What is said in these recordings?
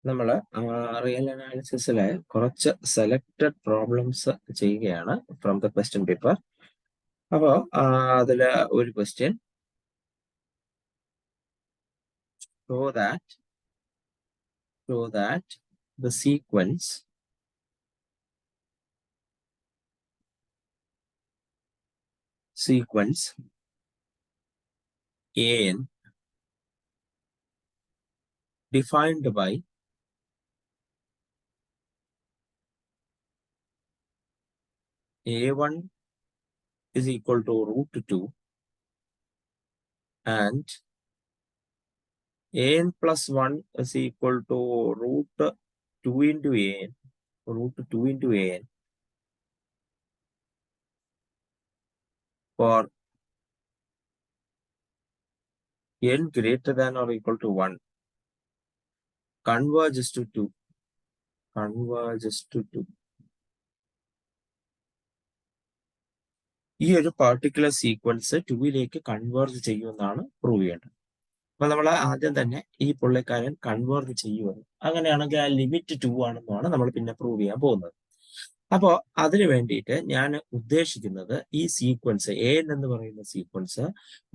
നമ്മൾ റിയൽ അനാലിസിസിലെ കുറച്ച് selected problems ചെയ്യുകയാണ് ഫ്രം ദ ക്വസ്റ്റ്യൻ പേപ്പർ. അപ്പോൾ അതിൽ ഒരു question, show that the sequence an defined by a1 is equal to root 2 and an plus 1 is equal to root 2 into an for n greater than or equal to 1 converges to 2. ഈ ഒരു particular sequence 2ലേക്ക് converge ചെയ്യുമെന്നാണ് prove ചെയ്യേണ്ടത്. അപ്പൊ നമ്മൾ ആദ്യം തന്നെ ഈ പുള്ളിക്കാരൻ കൺവേർജ് ചെയ്യുമെന്ന്, അങ്ങനെയാണെങ്കിൽ ആ ലിമിറ്റ് 2 ആണെന്നാണ് നമ്മൾ പിന്നെ പ്രൂവ് ചെയ്യാൻ പോകുന്നത്. അപ്പോൾ അതിനു വേണ്ടിയിട്ട് ഞാൻ ഉദ്ദേശിക്കുന്നത് ഈ സീക്വൻസ് എൻ എന്ന് പറയുന്ന സീക്വൻസ്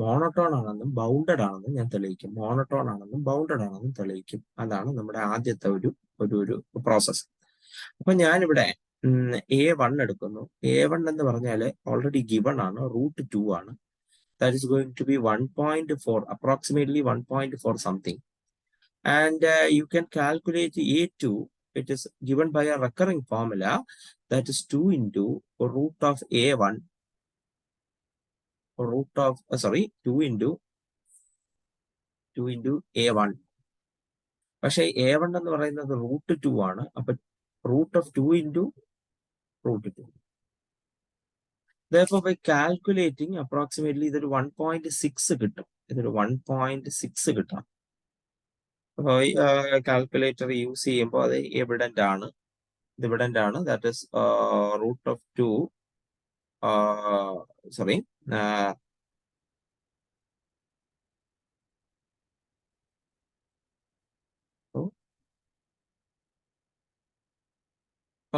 മോണോട്ടോൺ ആണെന്നും ബൗണ്ടഡ് ആണെന്നും ഞാൻ തെളിയിക്കും. മോണോട്ടോൺ ആണെന്നും ബൗണ്ടഡ് ആണെന്നും തെളിയിക്കും. അതാണ് നമ്മുടെ ആദ്യത്തെ ഒരു പ്രോസസ്. അപ്പൊ ഞാനിവിടെ A1 എടുക്കുന്നു. A1 എന്ന് പറഞ്ഞാൽ ഓൾറെഡി ഗിവൺ ആണ്, root 2 ആണ്. That is going to be 1.4, approximately 1.4 something. And you can calculate A2. It is given by a recurring formula, that is 2 into root of A1, 2 into A1. പക്ഷേ A1 എന്ന് പറയുന്നത് root 2 ആണ്. അപ്പൊ root of 2 into root 2. Therefore, by calculating approximately ഇതൊരു 1.6 കിട്ടും. ഇതൊരു 1.6 കിട്ടാം. അപ്പോൾ കാൽക്കുലേറ്റർ യൂസ് ചെയ്യുമ്പോൾ അത് എവിഡന്റ് ആണ്. ഇത് എവിഡന്റ് ആണ്. That is root of 2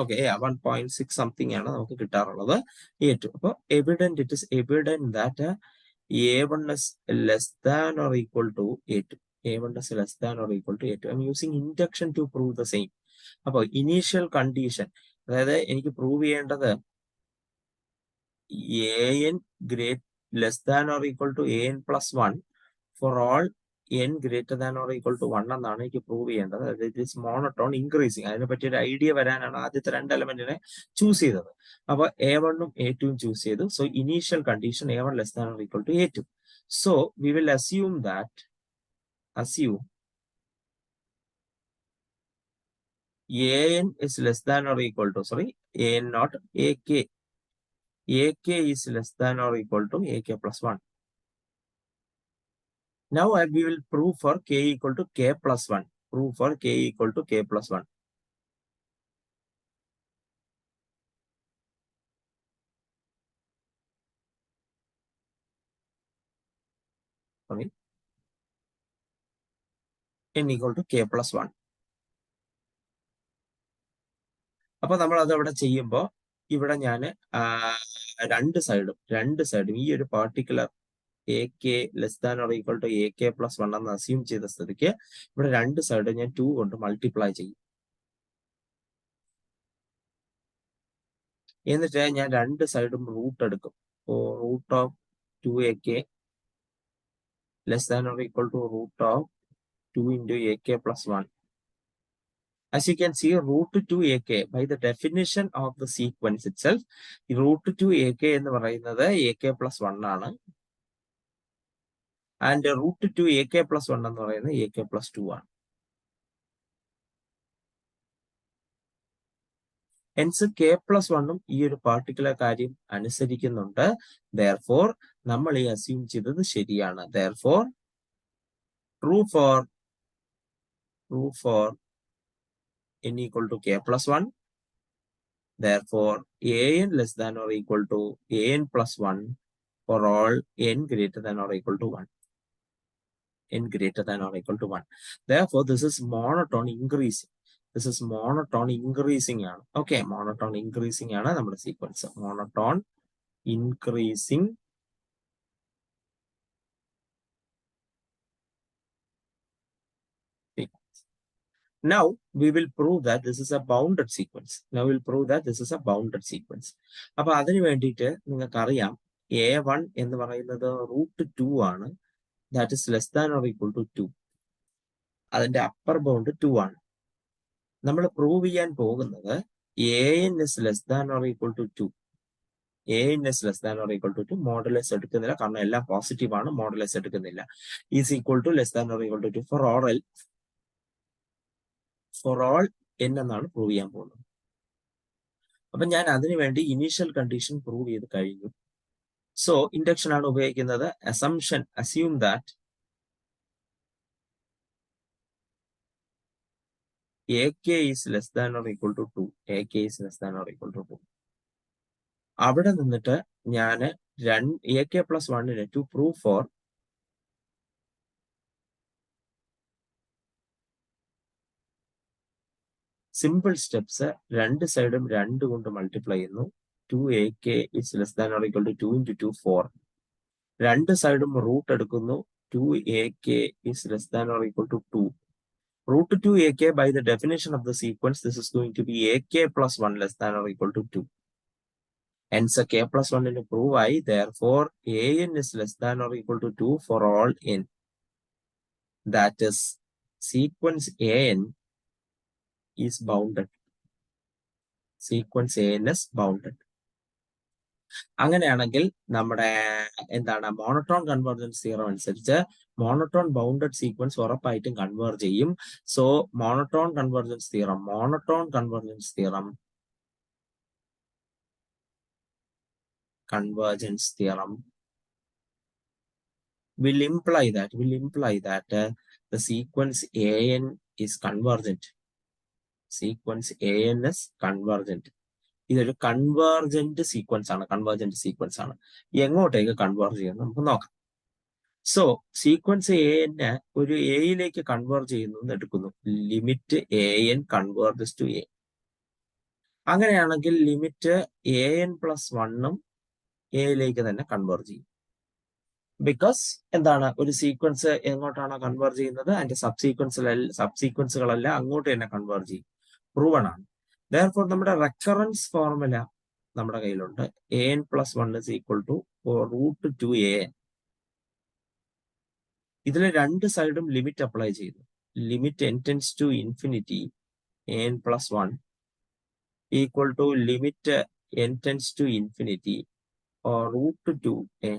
okay 1.6 something ആണ് നമുക്ക് കിട്ടാറുള്ളത് A2. അപ്പോൾ evident, it is evident that A1 is less than or equal to A2. A1 is less than or equal to A2. I'm using induction to prove the same. അപ്പോൾ initial condition, അതായത് എനിക്ക് prove ചെയ്യേണ്ടത് an less than or equal to an plus 1 for all n greater than or equal to 1 എന്നാണ് എനിക്ക് prove ചെയ്യേണ്ടത്. It is monotone increasing. അതിനെ പറ്റി ഒരു ഐഡിയ വരാനാണ് ആദ്യത്തെ 2 എലമെന്റിനെ ചൂസ് ചെയ്തത്. അപ്പൊ A1ഉം A2ഉം ചൂസ് ചെയ്തു. So initial condition A1 less than or equal to A2. So we will assume an is less than or equal to, an not AK is less than or equal to AK plus 1. Now we will prove for K equal to K plus 1. Prove for K equal to K plus 1. N equal to K plus 1. അപ്പൊ നമ്മൾ അത് അവിടെ ചെയ്യുമ്പോൾ ഇവിടെ ഞാൻ രണ്ട് സൈഡും ഈ ഒരു particular AK less than or equal to AK plus 1 എന്ന് അസ്യൂം ചെയ്ത സ്ഥിതിക്ക് ഇവിടെ രണ്ട് സൈഡും ഞാൻ 2 കൊണ്ട് മൾട്ടിപ്ലൈ ചെയ്യും. എന്നിട്ട് ഞാൻ രണ്ട് സൈഡും റൂട്ട് എടുക്കും. Root of 2AK less than or equal to root of 2 into AK plus 1. As you can see, root 2AK, by the definition of the sequence itself, root 2AK എന്ന് പറയുന്നത് AK plus 1 ആണ്. And root 2AK plus 1 എന്ന് പറയുന്നത് AK plus 2 ആണ്. Hence K plus 1ഉം ഈ ഒരു particular കാര്യം അനുസരിക്കുന്നുണ്ട്. Therefore, നമ്മൾ ഈ അസ്യൂം ചെയ്തത് ശരിയാണ്. Therefore, true for n equal to K plus 1. Therefore, an less than or equal to an plus 1 for all n greater than or equal to 1. n greater than or equal to 1. Therefore, this is monotone increasing. This is monotone increasing ആണ്. Okay, monotone increasing ആണ് നമ്മുടെ sequence. Monotone increasing sequence. Now, we will prove that this is a bounded sequence. Now, we will prove that this is a bounded sequence. അപ്പോൾ അതിന് വേണ്ടിയിട്ട് നിങ്ങൾക്കറിയാം a1 എന്ന് പറയുന്നത് √2 ആണ്. That is less than or equal to 2. അതിന്റെ upper bound 2 ആണ്. നമ്മൾ പ്രൂവ് ചെയ്യാൻ പോകുന്നത് an is less than or equal to 2. an is less than or equal to 2. Modulus എടുക്കുന്നില്ല, കാരണം എല്ലാം പോസിറ്റീവ് ആണ്. മോഡുലസ് എടുക്കുന്നില്ല. Is equal to less than or equal to 2 for all n എന്നാണ് പ്രൂവ് ചെയ്യാൻ പോകുന്നത്. അപ്പൊ ഞാൻ അതിനു വേണ്ടി ഇനീഷ്യൽ കണ്ടീഷൻ പ്രൂവ് ചെയ്ത് കഴിഞ്ഞു. സോ ഇൻഡക്ഷൻ ആണ് ഉപയോഗിക്കുന്നത്. Assume that ak is less than or equal to 2. ak is less than or equal to 2. അവിടെ നിന്നിട്ട് ഞാൻ ak plus 1 to prove for simple steps രണ്ട് സൈഡും 2 കൊണ്ട് മൾട്ടിപ്ലൈ ചെയ്യുന്നു. 2ak is less than or equal to 2 into 2 4. രണ്ട് സൈഡും root എടുക്കുന്നു. 2ak is less than or equal to 2. √2ak by the definition of the sequence, this is going to be ak plus 1 less than or equal to 2. Hence, k plus 1 in prove I. Therefore, an is less than or equal to 2 for all n. That is, sequence an is bounded. Sequence an is bounded. അങ്ങനെയാണെങ്കിൽ നമ്മുടെ എന്താണ് monotone convergence theorem അനുസരിച്ച് monotone bounded sequence ഉറപ്പായിട്ടും converge ചെയ്യും. So monotone convergence theorem will imply that the sequence an is convergent. Sequence an is convergent. ഇതൊരു convergent sequence ആണ്. എങ്ങോട്ടേക്ക് converge ചെയ്യുന്നത് നമുക്ക് നോക്കാം. സോ സീക്വൻസ് എന്നെ ഒരു എയിലേക്ക് കൺവേർജ് ചെയ്യുന്നു എന്ന് എടുക്കുന്നു. Limit an converges to a. അങ്ങനെയാണെങ്കിൽ ലിമിറ്റ് an പ്ലസ് 1ഉം എയിലേക്ക് തന്നെ കൺവേർജ് ചെയ്യും. ബിക്കോസ് എന്താണ്, ഒരു സീക്വൻസ് എങ്ങോട്ടാണോ കൺവേർജ് ചെയ്യുന്നത് അതിന്റെ സബ്സീക്വൻസുകളെല്ലാം അങ്ങോട്ട് തന്നെ കൺവേർജ് ചെയ്യും. പ്രൂവൺ ആണ്. Therefore, നമ്മുടെ റെക്കറൻസ് ഫോർമുല നമ്മുടെ കയ്യിലുണ്ട്. an plus 1 is equal to √2an. ഇതിൽ രണ്ട് സൈഡും ലിമിറ്റ് അപ്ലൈ ചെയ്തു. Limit n tends to infinity an plus 1 equal to limit n tends to infinity or √2an.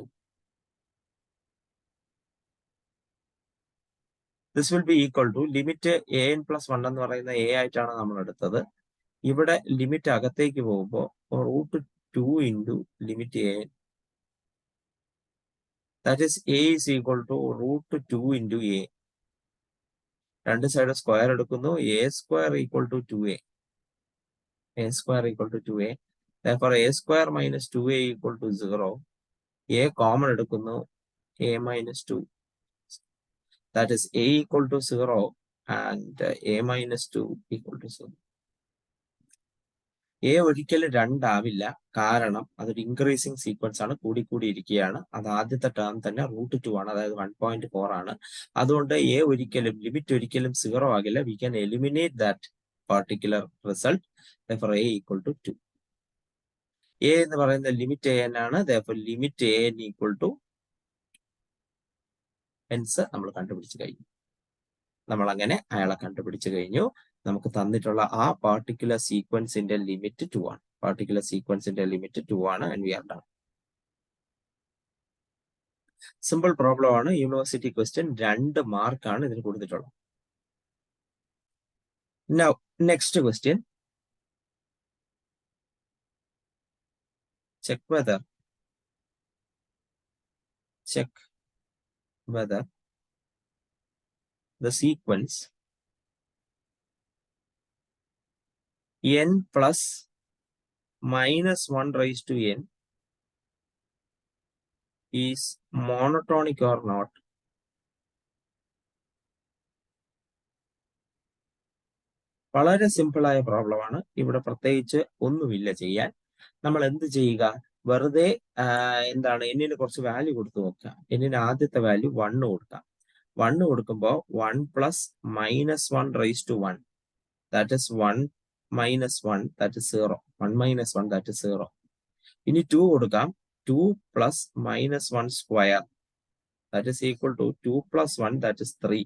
This will be equal to limit an plus 1 എന്ന് പറയുന്ന a ആയിട്ടാണ് നമ്മൾ എടുത്തത്. ഇവിടെ ലിമിറ്റ് അകത്തേക്ക് പോകുമ്പോൾ √2 into limit a. That is a is equal to √2 into a. രണ്ട് side square എടുക്കുന്നു. a square equal to 2a. a square equal to 2a. Therefore, a square minus 2a equal to 0. a common എടുക്കുന്നു. a minus 2. That is a equal to 0 and a minus 2 equal to 0. a ഒരിക്കലും 2 ആവില്ല, കാരണം അതൊരു increasing sequence ആണ്, കൂടി ഇരിക്കുകയാണ്. അത് ആദ്യത്തെ ടേം തന്നെ √2 ആണ്, അതായത് 1.4 ആണ്. അതുകൊണ്ട് a ലിമിറ്റ് ഒരിക്കലും 0 ആകില്ല. We can eliminate that particular result. therefore a equal to 2. a എന്ന് പറയുന്നത് ലിമിറ്റ് an ആണ്. therefore limit an equal to, hence നമ്മൾ കണ്ടുപിടിച്ചു കഴിഞ്ഞു. നമ്മൾ അങ്ങനെ അയാളെ കണ്ടുപിടിച്ചു കഴിഞ്ഞു. നമുക്ക് തന്നിട്ടുള്ള ആ പാർട്ടിക്കുലർ സീക്വൻസിന്റെ ലിമിറ്റ് 2 ആണ്. and we are done. Simple problem ആണ്. University question. 2 മാർക്കാണ് ഇതിന് കൊടുത്തിട്ടുള്ളത്. Now, next question. Check whether the sequence n plus minus 1 raised to n is monotonic or not. വളരെ സിമ്പിളായ പ്രോബ്ലമാണ്. ഇവിടെ പ്രത്യേകിച്ച് ഒന്നുമില്ല ചെയ്യാൻ. നമ്മൾ എന്ത് ചെയ്യുക, വെറുതെ എന്താണ് എന്നിന് കുറച്ച് വാല്യൂ കൊടുത്തു നോക്കുക. എന്നിന് ആദ്യത്തെ വാല്യൂ 1 കൊടുക്കാം. 1 കൊടുക്കുമ്പോൾ 1 plus minus 1 raise to 1, that is 1 minus 1, that is 0. 1 minus 1, that is 0. ഇനി 2 കൊടുക്കാം. 2 plus minus 1 square, that is equal to 2 plus 1, that is 3.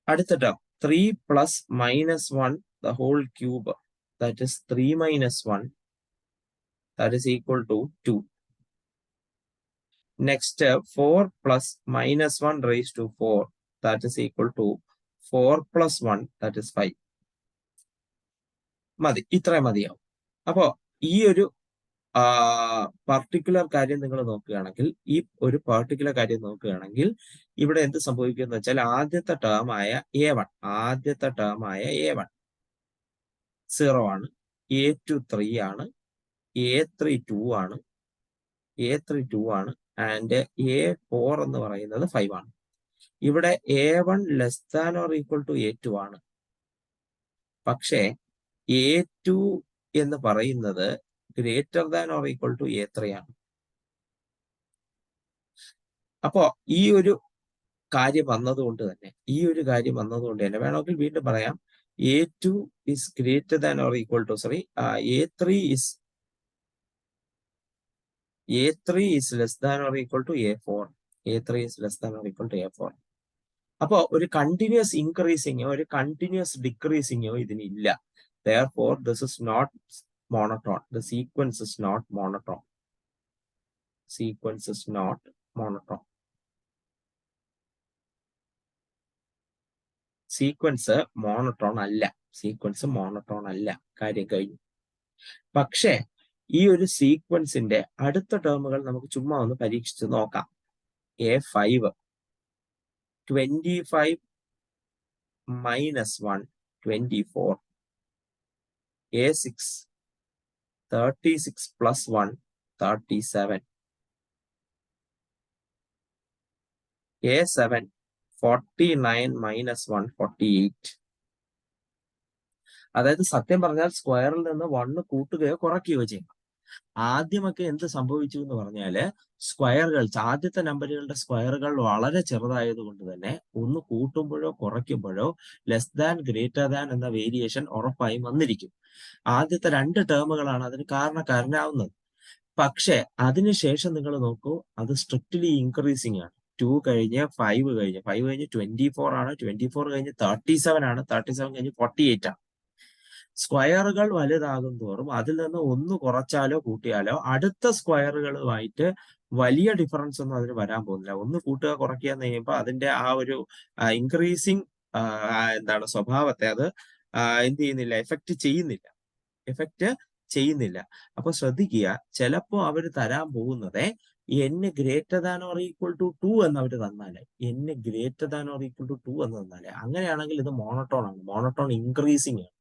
അടുത്ത term 3 plus minus 1 the whole cube, that is 3 minus 1, that is equal to 2. Next, 4 plus minus 1 raised to 4, that is equal to 4 plus 1, that is 5. മതി, ഇത്ര മതിയാവും. അപ്പോ ഈ ഒരു particular കാര്യം നിങ്ങൾ നോക്കുകയാണെങ്കിൽ, ഇവിടെ എന്ത് സംഭവിക്കുമെന്ന് വെച്ചാൽ ആദ്യത്തെ ടേമായ A1 0 ആണ്, A2 3 ആണ്, A3 2 ആണ്, ആൻഡ് A4 എന്ന് പറയുന്നത് 5 ആണ്. ഇവിടെ A1 less than or equal to A2 ആണ്. പക്ഷേ A2 എന്ന് പറയുന്നത് greater than or equal to A3 ആണ്. അപ്പോ ഈ ഒരു കാര്യം വന്നതുകൊണ്ട് തന്നെ വേണമെങ്കിൽ വീണ്ടും പറയാം, A2 is greater than or equal to, A3 is less than or equal to A4. A3 is less than or equal to A4. അപ്പോ ഒരു കണ്ടിന്യൂസ് ഇൻക്രീസിങ്ങോ ഒരു continuous ഡിക്രീസിങ്ങോ ഇതിനില്ല. Therefore, this is not monotone. The sequence is not monotone. Sequence monotone അല്ല. കാര്യം കഴിഞ്ഞു. പക്ഷേ ഈ ഒരു സീക്വൻസിന്റെ അടുത്ത ടേമുകൾ നമുക്ക് ചുമ്മാ ഒന്ന് പരീക്ഷിച്ച് നോക്കാം. A5 25 minus 1 24, A6 36 plus 1 37, A7 49 minus 1 48. അതായത് സത്യം പറഞ്ഞാൽ സ്ക്വയറിൽ നിന്ന് 1 കൂട്ടുകയോ കുറയ്ക്കുകയോ ചെയ്യും. ആദ്യമൊക്കെ എന്ത് സംഭവിച്ചു എന്ന് പറഞ്ഞാല് ആദ്യത്തെ നമ്പറുകളുടെ സ്ക്വയറുകൾ വളരെ ചെറുതായതുകൊണ്ട് തന്നെ ഒന്ന് കൂട്ടുമ്പോഴോ കുറയ്ക്കുമ്പോഴോ ലെസ് ദാൻ ഗ്രേറ്റർ ദാൻ എന്ന വേരിയേഷൻ ഉറപ്പായും വന്നിരിക്കും. ആദ്യത്തെ 2 ടേമുകളാണ് അതിന് കാരണക്കാരനാവുന്നത്. പക്ഷെ അതിനുശേഷം നിങ്ങൾ നോക്കൂ, അത് സ്ട്രിക്ട്ലി ഇൻക്രീസിങ് ആണ്. 2 കഴിഞ്ഞ് 5 കഴിഞ്ഞ് 24 ആണ്, 24 കഴിഞ്ഞ് 37 ആണ്, 37 കഴിഞ്ഞ് 48 ആണ്. സ്ക്വയറുകൾ വലുതാകും തോറും അതിൽ നിന്ന് ഒന്ന് കുറച്ചാലോ കൂട്ടിയാലോ അടുത്ത സ്ക്വയറുകളുമായിട്ട് വലിയ ഡിഫറൻസ് ഒന്നും അതിന് വരാൻ പോകുന്നില്ല. ഒന്ന് കൂട്ടുക കുറയ്ക്കുക എന്ന് കഴിയുമ്പോൾ അതിന്റെ ആ ഒരു ഇൻക്രീസിങ് സ്വഭാവത്തെ അത് എന്ത് ചെയ്യുന്നില്ല, എഫക്റ്റ് ചെയ്യുന്നില്ല. അപ്പൊ ശ്രദ്ധിക്കുക, ചിലപ്പോ അവർ തരാൻ പോകുന്നത് n greater than or equal to 2 എന്ന് അവർ തന്നാലേ, അങ്ങനെയാണെങ്കിൽ ഇത് മോണോട്ടോൺ ആണ്, മോണോട്ടോൺ ഇൻക്രീസിങ് ആണ്.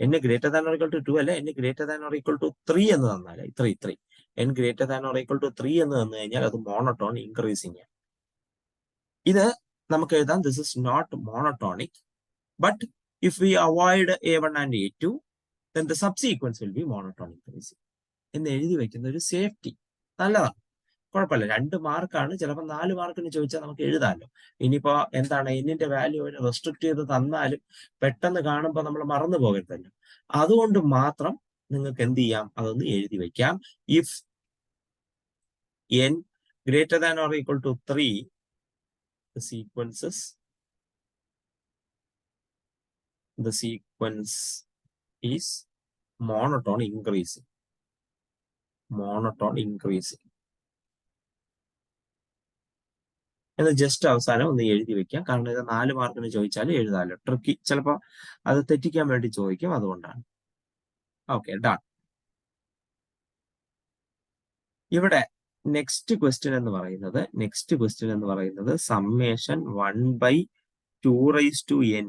n greater than or equal to 2 അല്ല, n greater than or equal to 3 എന്ന് തന്നാലേ, n greater than or equal to 3 എന്ന് തന്നു കഴിഞ്ഞാൽ അത് മോണോട്ടോൺ ഇൻക്രീസിങ് ആണ്. ഇത് നമുക്ക് എഴുതാം, this is not monotonic, but if we avoid A1 and A2 then the subsequence will be monotone increasing എന്ന് എഴുതി വെക്കുന്ന ഒരു സേഫ്റ്റി നല്ലതാണ്, കുഴപ്പമില്ല. 2 മാർക്കാണ്, ചിലപ്പോൾ 4 മാർക്കിന് ചോദിച്ചാൽ നമുക്ക് എഴുതാമല്ലോ. ഇനിയിപ്പോ എന്നിന്റെ വാല്യൂ റെസ്ട്രിക്ട് ചെയ്ത് തന്നാലും പെട്ടെന്ന് കാണുമ്പോൾ നമ്മൾ മറന്നു പോകരുതല്ലോ. അതുകൊണ്ട് മാത്രം നിങ്ങൾക്ക് എന്ത് ചെയ്യാം, അതൊന്ന് എഴുതി വെക്കാം. If n greater than or equal to 3, the sequence is monotone increasing. എന്ന് ജസ്റ്റ് അവസാനം ഒന്ന് എഴുതി വെക്കാം. കാരണം ഇത് 4 മാർക്കിന് ചോദിച്ചാലും എഴുതാമല്ലോ. ട്രിക്കി ചിലപ്പോൾ അത് തെറ്റിക്കാൻ വേണ്ടി ചോദിക്കും, അതുകൊണ്ടാണ്. Okay, done. ഇവിടെ നെക്സ്റ്റ് ക്വസ്റ്റ്യൻ എന്ന് പറയുന്നത് summation 1/2 raise to n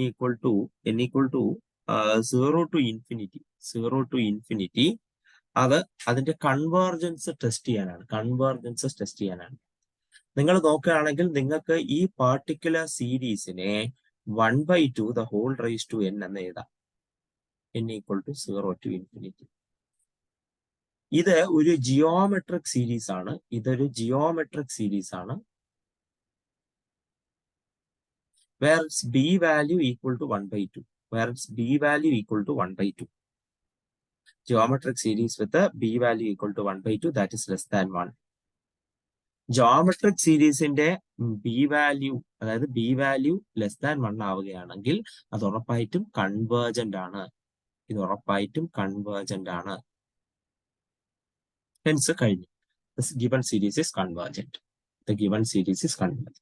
equal to 0 to infinity. അതിന്റെ കൺവേർജൻസ് ടെസ്റ്റ് ചെയ്യാനാണ്. നിങ്ങൾ നോക്കുകയാണെങ്കിൽ നിങ്ങൾക്ക് ഈ പാർട്ടിക്കുലർ സീരീസിനെ 1/2 the whole raised to n എന്ന് എഴുതാം. n equal to 0 to infinity. ഇത് ഒരു ജിയോമെട്രിക് സീരീസ് ആണ്. ഇതൊരു ജിയോമെട്രിക് സീരീസ് ആണ്. where its b value equal to 1/2. Where its b value equal to 1/2. Geometric series with a b value equal to 1/2, that is less than 1. Geometric സീരീസിന്റെ B value, അതായത് B value less than 1 ആവുകയാണെങ്കിൽ അത് ഉറപ്പായിട്ടും convergent ആണ്. ഇത് ഉറപ്പായിട്ടും convergent ആണ്. Hence കഴിഞ്ഞു. The given series is convergent. The given series is convergent.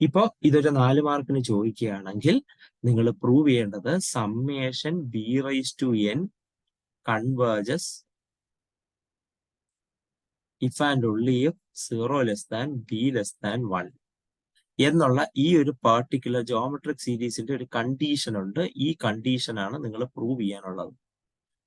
ഇപ്പോ ഇതൊരു 4 മാർക്കിന് ചോദിക്കുകയാണെങ്കിൽ നിങ്ങൾ പ്രൂവ് ചെയ്യേണ്ടത് summation b raise to n converges if and only if 0 less than b less than 1 എന്നുള്ള ഈ ഒരു പർട്ടിക്കുലർ ജോമെട്രിക് സീരീസിന്റെ ഒരു കണ്ടീഷൻ ഉണ്ട്. ഈ കണ്ടീഷൻ ആണ് നിങ്ങൾ പ്രൂവ് ചെയ്യാനുള്ളത്.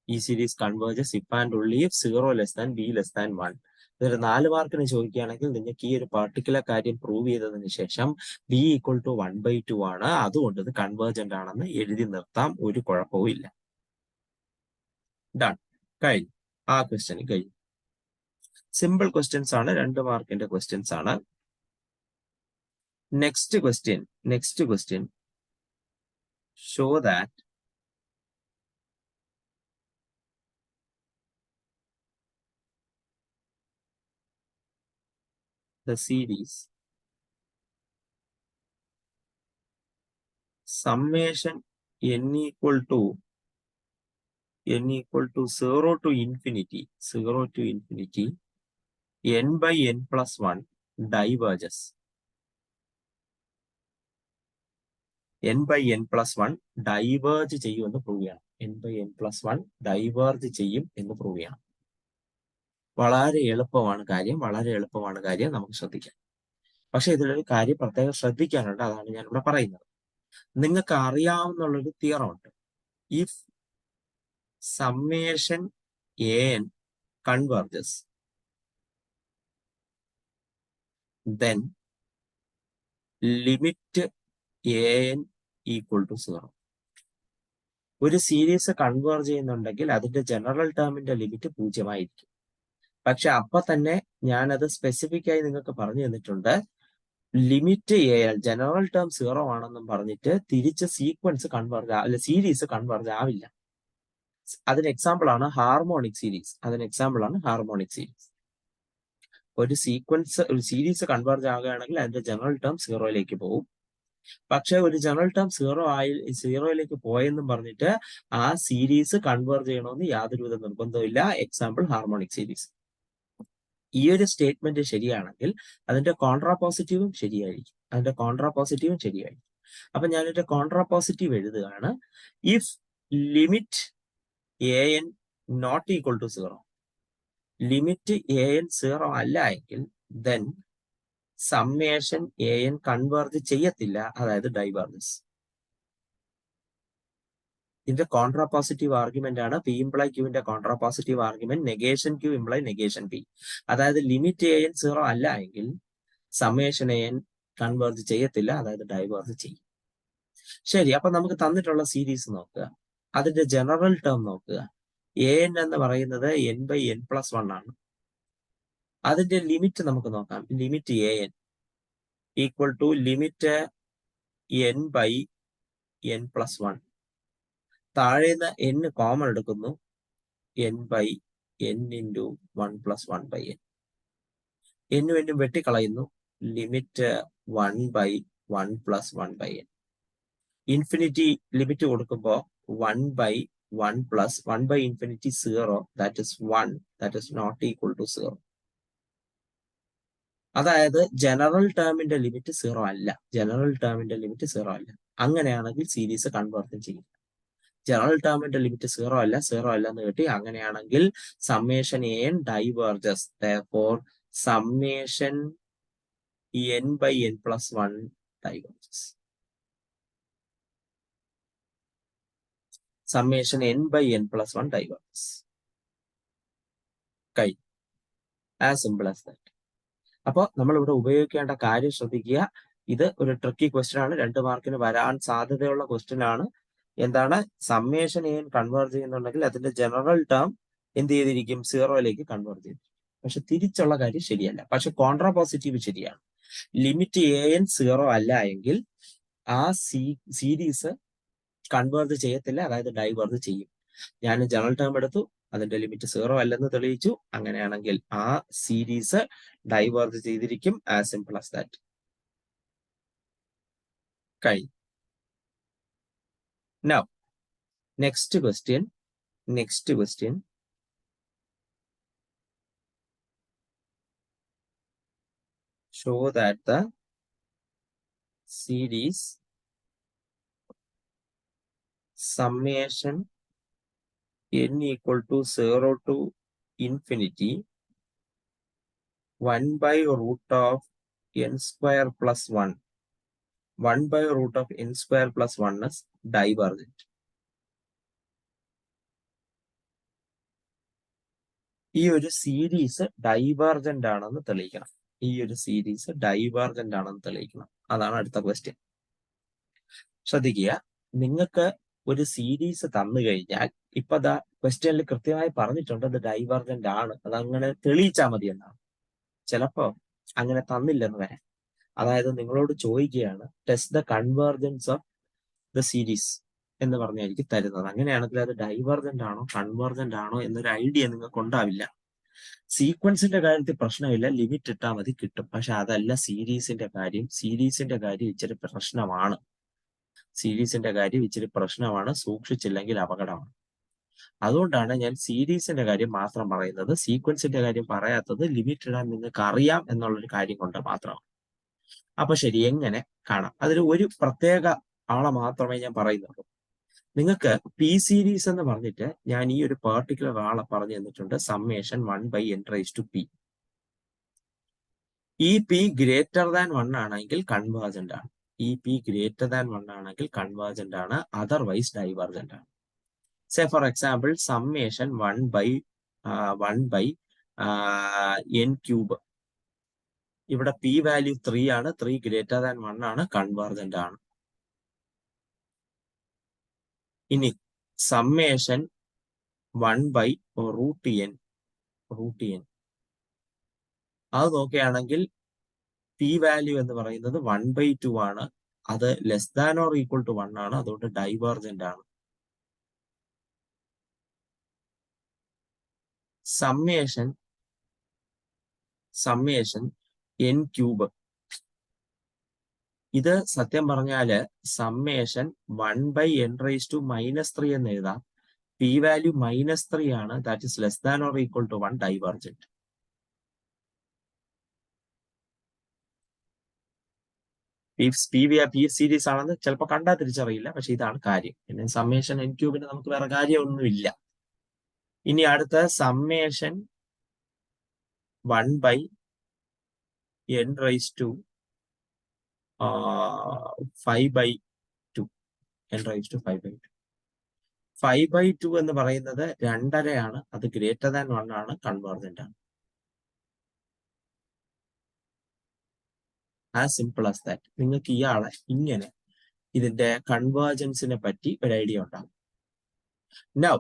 ഈ series converges if and only if 0 less than b less than 1. ഇതൊരു 4 മാർക്കിന് ചോദിക്കുകയാണെങ്കിൽ നിങ്ങൾക്ക് ഈ ഒരു പർട്ടിക്കുലർ കാര്യം പ്രൂവ് ചെയ്തതിന് ശേഷം ബി ഈക്വൽ ടു 1/2 ആണ്, അതുകൊണ്ട് ഇത് കൺവേർജന്റ് ആണെന്ന് എഴുതി നിർത്താം. ഒരു കുഴപ്പവും ഇല്ല. ഡൺ. കഴിഞ്ഞു. ആ ക്വസ്റ്റ്യൻ കഴിഞ്ഞു. സിമ്പിൾ ക്വസ്റ്റ്യൻസ് ആണ്, 2 മാർക്കിന്റെ ക്വസ്റ്റ്യൻസ് ആണ്. Next question show that the series summation n equal to 0 to infinity n by n plus 1 diverges. n by n plus 1 diverge ചെയ്യുമെന്ന് പ്രൂവ് ചെയ്യണം. n by n plus 1 diverge ചെയ്യും എന്ന് prove ചെയ്യണം. വളരെ എളുപ്പമാണ് കാര്യം, നമുക്ക് ശ്രദ്ധിക്കാം. പക്ഷെ ഇതിലൊരു കാര്യം പ്രത്യേകം ശ്രദ്ധിക്കാനുണ്ട്, അതാണ് ഞാൻ ഇവിടെ പറയുന്നത്. നിങ്ങൾക്ക് അറിയാവുന്നുള്ളൊരു തിയറം ഉണ്ട്. If summation an converges, then limit an equal to 0. ഒരു സീരീസ് കൺവേർജ് ചെയ്യുന്നുണ്ടെങ്കിൽ അതിന്റെ ജനറൽ ടേമിന്റെ ലിമിറ്റ് 0 ആയിരിക്കും. പക്ഷെ അപ്പൊ തന്നെ ഞാനത് സ്പെസിഫിക് ആയി നിങ്ങൾക്ക് പറഞ്ഞു തന്നിട്ടുണ്ട്. ലിമിറ്റ് an ജനറൽ ടേം 0 ആണെന്നും പറഞ്ഞിട്ട് തിരിച്ച് സീക്വൻസ് സീരീസ് കൺവേർജ് ആവില്ല. അതിന് എക്സാമ്പിൾ ആണ് ഹാർമോണിക് സീരീസ്. ഒരു സീരീസ് കൺവേർജ് ആകുകയാണെങ്കിൽ അതിന്റെ ജനറൽ ടേം 0യിലേക്ക് പോകും. പക്ഷെ ഒരു ജനറൽ ടേം 0യിലേക്ക് പോയെന്നും പറഞ്ഞിട്ട് ആ സീരീസ് കൺവേർജ് ചെയ്യണമെന്ന് യാതൊരുവിധ നിർബന്ധമില്ല. Example harmonic series. ഈ ഒരു സ്റ്റേറ്റ്മെന്റ് ശരിയാണെങ്കിൽ അതിന്റെ കോൺട്രാപോസിറ്റീവും ശരിയായിരിക്കും. അപ്പൊ ഞാനൊരു കോൺട്രാപോസിറ്റീവ് എഴുതുകയാണ്. If limit an not equal to 0, limit an 0 അല്ല എങ്കിൽ then സമ്മേഷൻ an കൺവേർജ് ചെയ്യത്തില്ല, അതായത് ഡൈവേർജസ്. ഇതിന്റെ കോൺട്രാപോസിറ്റീവ് ആർഗ്യുമെന്റ് ആണ് പി ഇംപ്ലൈ ക്യൂവിന്റെ contrapositive argument negation Q imply negation P. അതായത് ലിമിറ്റ് an 0 അല്ല എങ്കിൽ സമ്മേഷൻ an കൺവേർജ് ചെയ്യത്തില്ല, അതായത് ഡൈവേർജ് ചെയ്യും. ശരി, അപ്പൊ നമുക്ക് തന്നിട്ടുള്ള സീരീസ് നോക്കുക. അതിന്റെ ജനറൽ ടേം നോക്കുക. an എന്ന് പറയുന്നത് n by n plus 1 ആണ്. അതിന്റെ ലിമിറ്റ് നമുക്ക് നോക്കാം. Limit an equal to limit n by n plus 1. താഴേന്ന് n കോമൺ എടുക്കുന്നു. n by n into 1 plus 1 by n. n വെട്ടിക്കളയുന്നു. Limit 1 by 1 plus 1 by n. Infinity limit കൊടുക്കുമ്പോൾ 1 by 1 plus 1 by infinity 0, that is 1, that is not equal to 0. അതായത് general ടേമിന്റെ limit 0 അല്ല. അങ്ങനെയാണെങ്കിൽ series converge ചെയ്യും. General ടേമിന്റെ limit 0 അല്ല എന്ന് കിട്ടി. അങ്ങനെയാണെങ്കിൽ summation an diverges. therefore summation n by n plus 1 diverges. Summation n by n plus 1 diverges. As simple as that. അപ്പോൾ നമ്മൾ ഇവിടെ ഉപയോഗിക്കേണ്ട കാര്യം ശ്രദ്ധിക്കുക. ഇത് ഒരു ട്രിക്കി ക്വസ്റ്റ്യൻ ആണ്, 2 മാർക്കിന് വരാൻ സാധ്യതയുള്ള ക്വസ്റ്റ്യൻ ആണ്. എന്താണ് സമ്മേഷൻ എൻ കൺവേർട്ട് ചെയ്യുന്നുണ്ടെങ്കിൽ അതിന്റെ ജനറൽ ടേം എന്ത് ചെയ്തിരിക്കും, 0യിലേക്ക് കൺവേർട്ട് ചെയ്തു. പക്ഷെ തിരിച്ചുള്ള കാര്യം ശരിയല്ല. പക്ഷെ കോൺട്രാപോസിറ്റീവ് ശരിയാണ്. ലിമിറ്റ് an 0 അല്ല എങ്കിൽ ആ സീരീസ് കൺവേർട്ട് ചെയ്യത്തില്ല, അതായത് ഡൈവേർജ് ചെയ്യും. ഞാൻ ജനറൽ ടേം എടുത്തു, അതിന്റെ ലിമിറ്റ് 0 അല്ലെന്ന് തെളിയിച്ചു. അങ്ങനെയാണെങ്കിൽ ആ സീരീസ് ഡൈവേർജ് ചെയ്തിരിക്കും. As simple as that. കഴിഞ്ഞു. Now, next question. Show that the series summation n equal to 0 to infinity 1 by root of n square plus 1. 1 by root of n square plus 1 is divergent. ഈ ഒരു series divergent ആണെന്ന് തെളിയിക്കണം. അതാണ് അടുത്ത question. ശ്രദ്ധിക്കുക, നിങ്ങൾക്ക് ഒരു സീരീസ് തന്നു കഴിഞ്ഞാൽ ഇപ്പൊ ദാ ക്വസ്റ്റ്യനിൽ കൃത്യമായി പറഞ്ഞിട്ടുണ്ട് അത് ഡൈവേർജന്റ് ആണ്, അതങ്ങനെ തെളിയിച്ചാൽ മതി എന്നാണ്. ചിലപ്പോ അങ്ങനെ തന്നില്ലെന്ന് വരാം. അതായത് നിങ്ങളോട് ചോദിക്കുകയാണ് test the convergence of the series എന്ന് പറഞ്ഞായിരിക്കും തരുന്നത്. അങ്ങനെയാണെങ്കിൽ അത് ഡൈവേർജന്റ് ആണോ കൺവേർജന്റ് ആണോ എന്നൊരു ഐഡിയ നിങ്ങൾക്ക് ഉണ്ടാവില്ല. സീക്വൻസിന്റെ കാര്യത്തിൽ പ്രശ്നമില്ല, ലിമിറ്റ് ഇട്ടാൽ മതി കിട്ടും. പക്ഷെ അതല്ല സീരീസിന്റെ കാര്യം. സീരീസിന്റെ കാര്യം ഇച്ചിരി പ്രശ്നമാണ്. സൂക്ഷിച്ചില്ലെങ്കിൽ അപകടമാണ്. അതുകൊണ്ടാണ് ഞാൻ സീരീസിന്റെ കാര്യം മാത്രം പറയുന്നത്, സീക്വൻസിന്റെ കാര്യം പറയാത്തത്. ലിമിറ്റ് ഇടാൻ നിങ്ങൾക്ക് അറിയാം എന്നുള്ളൊരു കാര്യം കൊണ്ട് മാത്രമാണ്. അപ്പൊ ശരി, എങ്ങനെ കാണാം? അതിൽ ഒരു പ്രത്യേക ആളെ മാത്രമേ ഞാൻ പറയുന്നുള്ളൂ. നിങ്ങൾക്ക് പി സീരീസ് എന്ന് പറഞ്ഞിട്ട് ഞാൻ ഈ ഒരു പെർട്ടിക്കുലർ ആളെ പറഞ്ഞു തന്നിട്ടുണ്ട്. Summation 1 by n raised to p. ഈ പി ഗ്രേറ്റർ ദാൻ 1 ആണെങ്കിൽ കൺവേർജന്റ് ആണ്. അതർവൈസ് ഡൈവേർജന്റ് ആണ്. Say for example summation 1 by n cube. ഇവിടെ പി വാല്യൂ 3 ആണ്, 3 ഗ്രേറ്റർ ദാൻ 1 ആണ്, കൺവേർജന്റ് ആണ്. ഇനി സമ്മേഷൻ 1 by root n, അത് നോക്കുകയാണെങ്കിൽ പി വാല്യൂ എന്ന് പറയുന്നത് 1/2 ആണ്, അത് less than or equal to 1 ആണ്, അതുകൊണ്ട് ഡൈവേർജന്റ് ആണ്. സമ്മേഷൻ n ക്യൂബ്, ഇത് സത്യം പറഞ്ഞാല് summation 1 by n raised to -3 എന്ന് എഴുതാം. പി വാല്യൂ -3 ആണ്, that is less than or equal to 1, divergent. P series ആണെന്ന് ചിലപ്പോൾ കണ്ടാൽ തിരിച്ചറിയില്ല, പക്ഷെ ഇതാണ് കാര്യം. പിന്നെ സമ്മേഷൻ n ക്യൂബിന് നമുക്ക് വേറെ കാര്യമൊന്നുമില്ല. ഇനി അടുത്ത summation 1 by n raised to 5/2. 5/2 എന്ന് പറയുന്നത് 2.5 ആണ്, അത് ഗ്രേറ്റർ ദാൻ 1 ആണ്, കൺവേർജന്റ് ആണ്. As simple as that. നിങ്ങൾക്ക് ഇയാളെ ഇങ്ങനെ ഇതിന്റെ കൺവേർജൻസിനെ പറ്റി ഒരു ഐഡിയ ഉണ്ടാകും. നൗ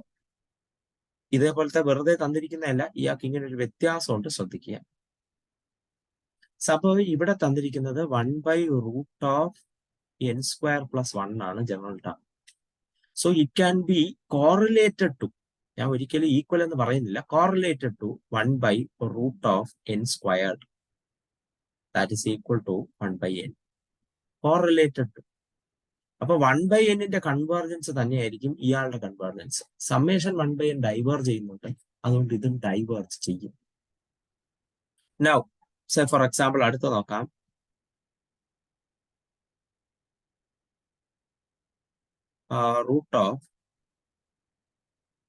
ഇതേപോലത്തെ വെറുതെ തന്നിരിക്കുന്നതല്ല, ഇയാൾക്ക് ഇങ്ങനെ ഒരു വ്യത്യാസമുണ്ട്, ശ്രദ്ധിക്കുക. സപ്പോസ് ഇവിടെ തന്നിരിക്കുന്നത് 1 by root of n square plus 1 ആണ് general term. So it can be correlated to, ഞാൻ ഒരിക്കലും ഈക്വൽ എന്ന് പറയുന്നില്ല, correlated to 1 by root of n squared. That is equal to 1 by n. Correlated to. അപ്പൊ 1 by n ന്റെ convergence തന്നെയായിരിക്കും ഇയാളുടെ convergence. Summation 1 by n diverge ചെയ്യുന്നുണ്ട്, അതുകൊണ്ട് ഇതും ഡൈവേർജ് ചെയ്യും. നൗ സേ ഫോർ എക്സാമ്പിൾ അടുത്ത നോക്കാം. Root of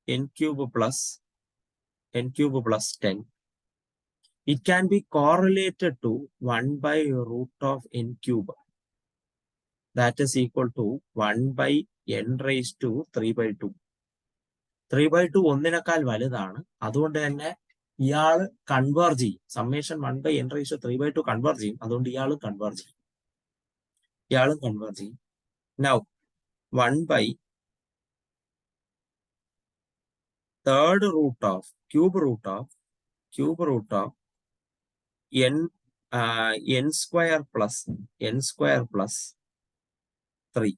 n cube plus 10. It can be correlated to 1 by root of n cube. That is equal to 1 by n raised to 3/2. 3/2 ഒന്നിനേക്കാൾ വലുതാണ്, അതുകൊണ്ട് തന്നെ ഇയാള് കൺവേർജ് ചെയ്യും. Summation 1 by n raised to 3/2 converge ചെയ്യും, അതുകൊണ്ട് ഇയാൾ കൺവേർജ് ചെയ്യും. ഇയാളും കൺവേർജ് ചെയ്യും. Now 1 by third root of cube root of n n square plus 3.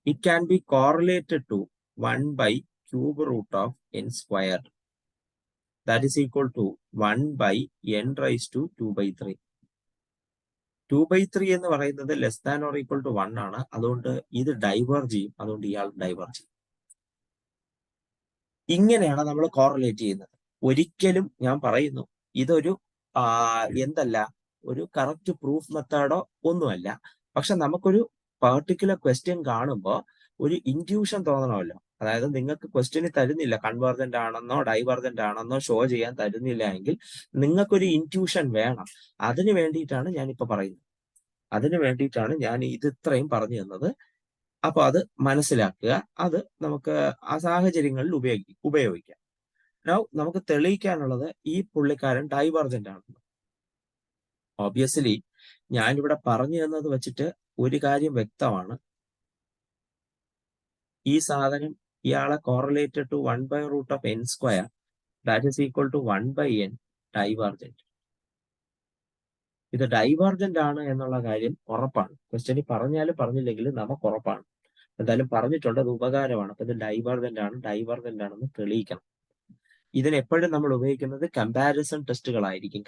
It can be correlated to 1 by cube root of n squared. That is equal to 1 by n raised to 2 by 3. 2 by 3 എന്ന് പറയുന്നത് less than or equal to 1 ആണ്. അതുകൊണ്ട് ഇത് diverge ചെയ്യും. അതുകൊണ്ട് ഇയാൾ diverge ചെയ്യും. ഇങ്ങനെയാണ് നമ്മൾ കോറിലേറ്റ് ചെയ്യുന്നത്. ഒരിക്കലും ഞാൻ പറയുന്നു ഇതൊരു എന്തല്ല, ഒരു കറക്റ്റ് പ്രൂഫ് മെത്തേഡോ ഒന്നുമല്ല. പക്ഷെ നമുക്കൊരു പെർട്ടിക്കുലർ ക്വസ്റ്റ്യൻ കാണുമ്പോൾ ഒരു ഇൻറ്റ്യൂഷൻ തോന്നണമല്ലോ. അതായത് നിങ്ങൾക്ക് ക്വസ്റ്റ്യന് തരുന്നില്ല, കൺവേർജന്റ് ആണെന്നോ ഡൈവേർജന്റ് ആണെന്നോ ഷോ ചെയ്യാൻ തരുന്നില്ല എങ്കിൽ നിങ്ങൾക്കൊരു ഇൻറ്റ്യൂഷൻ വേണം. അതിന് വേണ്ടിയിട്ടാണ് ഞാനിപ്പോ പറയുന്നത്. അതിന് വേണ്ടിയിട്ടാണ് ഞാൻ ഇത് ഇത്രയും പറഞ്ഞു തന്നത്. അപ്പൊ അത് മനസ്സിലാക്കുക. അത് നമുക്ക് ആ സാഹചര്യങ്ങളിൽ ഉപയോഗിക്കാം. നൗ നമുക്ക് തെളിയിക്കാനുള്ളത് ഈ പുള്ളിക്കാരൻ ഡൈവർജന്റ് ആണ്. ഓബ്വിയസ്ലി ഞാനിവിടെ പറഞ്ഞു തന്നത് വെച്ചിട്ട് ഒരു കാര്യം വ്യക്തമാണ്. ഈ സാധനം ഇയാളെ correlated to 1 by root of n square that is equal to 1 by n divergent. ഇത് ഡൈവർജന്റ് ആണ് എന്നുള്ള കാര്യം ഉറപ്പാണ്. ക്വസ്റ്റ്യനിൽ പറഞ്ഞാലും പറഞ്ഞില്ലെങ്കിലും നമുക്ക് ഉറപ്പാണ്. എന്തായാലും പറഞ്ഞിട്ടുണ്ട്, അത് ഉപകാരമാണ്. അപ്പൊ ഇത് ഡൈവർജന്റ് ആണെന്ന് തെളിയിക്കണം. ഇതിനെപ്പോഴും നമ്മൾ ഉപയോഗിക്കുന്നത് കമ്പാരിസൺ ടെസ്റ്റുകളായിരിക്കും.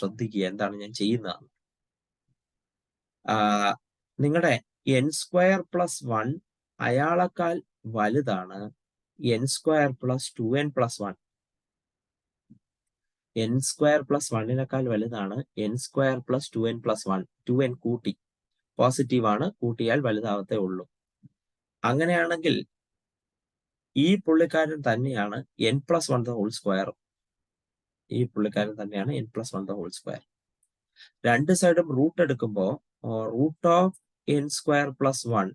ശ്രദ്ധിക്കുക എന്താണ് ഞാൻ ചെയ്യുന്നതാണ്. നിങ്ങളുടെ n square plus 1 അയാളെക്കാൾ വലുതാണ് n square plus 2n plus 1. n square plus 1-നേക്കാൾ വലുതാണ് n square plus 2n plus 1. 2n കൂട്ടി, പോസിറ്റീവ് ആണ്, കൂട്ടിയാൽ വലുതാവത്തേ ഉള്ളൂ. അങ്ങനെയാണെങ്കിൽ ഈ പുള്ളിക്കാരൻ തന്നെയാണ് n+1 the whole square. ഈ പുള്ളിക്കാരൻ തന്നെയാണ് n+1 the whole square. രണ്ട് സൈഡും റൂട്ട് എടുക്കുമ്പോൾ root of n square plus 1